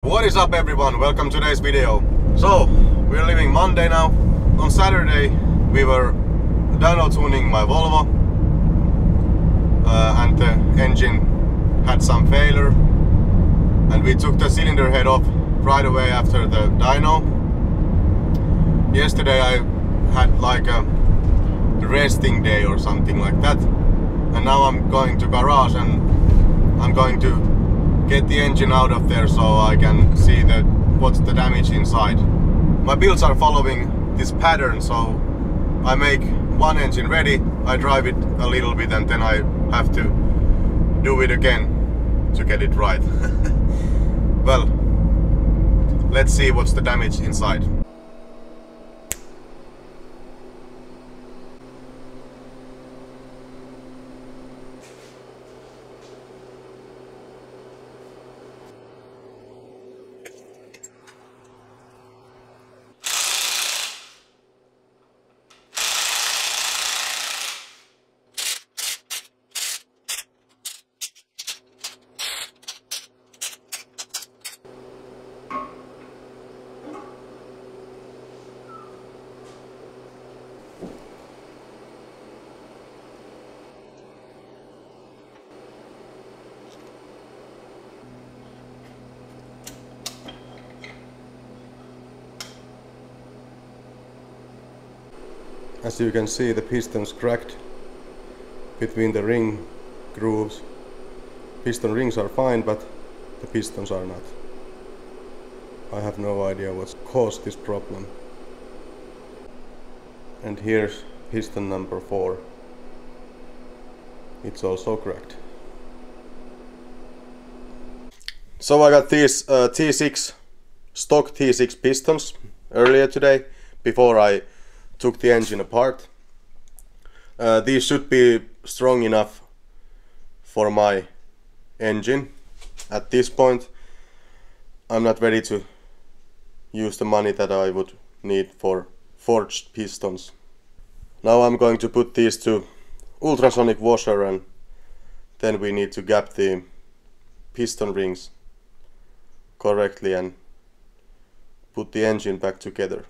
What is up everyone, welcome to today's video. So, we're leaving Monday now. On Saturday we were dyno tuning my Volvo and the engine had some failure and we took the cylinder head off right away after the dyno. Yesterday I had like a resting day or something like that, and now I'm going to garage and I'm going to get the engine out of there so I can see what's the damage inside. My builds are following this pattern, so I make one engine ready, I drive it a little bit and then I have to do it again to get it right. Well, let's see what's the damage inside. As you can see, the piston's cracked between the ring grooves. Piston rings are fine, but the pistons are not. I have no idea what's caused this problem. And here's piston number 4. It's also cracked. So I got these T6 stock T6 pistons earlier today before I took the engine apart. These should be strong enough for my engine. At this point I'm not ready to use the money that I would need for forged pistons. Now I'm going to put these to ultrasonic washer and then we need to gap the piston rings correctly and put the engine back together.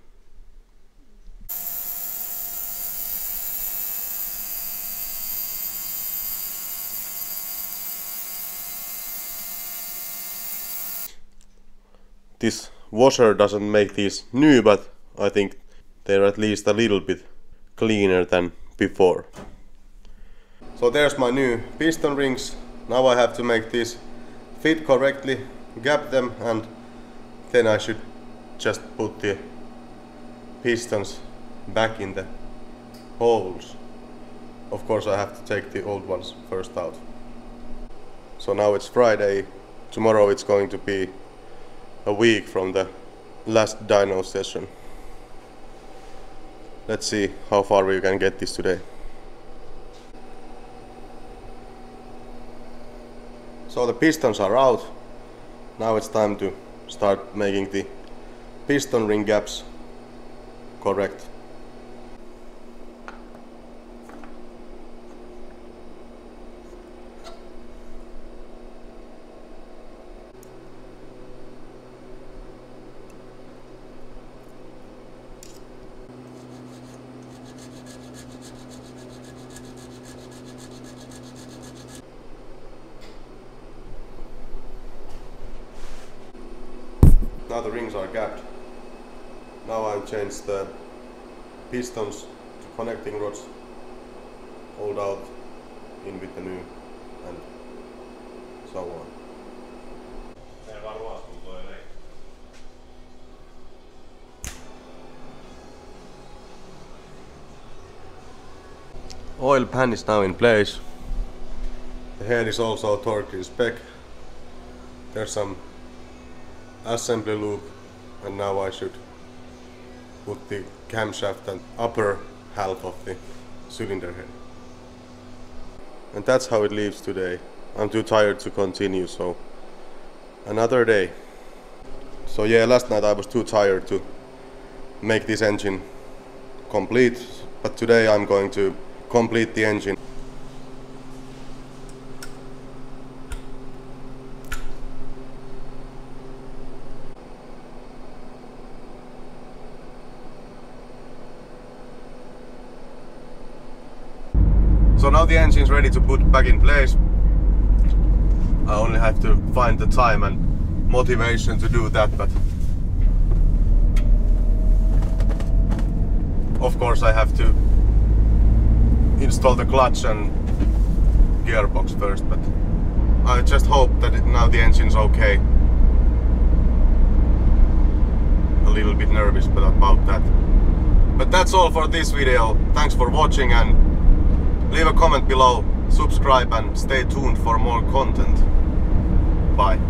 This washer doesn't make these new, but I think they're at least a little bit cleaner than before. So there's my new piston rings. Now I have to make these fit correctly, gap them, and then I should just put the pistons back in the holes. Of course I have to take the old ones first out. So now it's Friday. Tomorrow it's going to be a week from the last dyno session. Let's see how far we can get this today. So the pistons are out. Now it's time to start making the piston ring gaps correct. Now the rings are gapped. Now I've changed the pistons to connecting rods, old out, in with the new, and so on. Oil pan is now in place. The head is also torqued in spec. There's some assembly loop, and now I should put the camshaft and upper half of the cylinder head. And that's how it leaves today. I'm too tired to continue, so another day. So yeah, last night I was too tired to make this engine complete, but today I'm going to complete the engine. So now the engine is ready to put back in place. I only have to find the time and motivation to do that, but of course I have to install the clutch and gearbox first, but I just hope that now the engine's okay. A little bit nervous about that. But that's all for this video. Thanks for watching, and leave a comment below, subscribe and stay tuned for more content. Bye.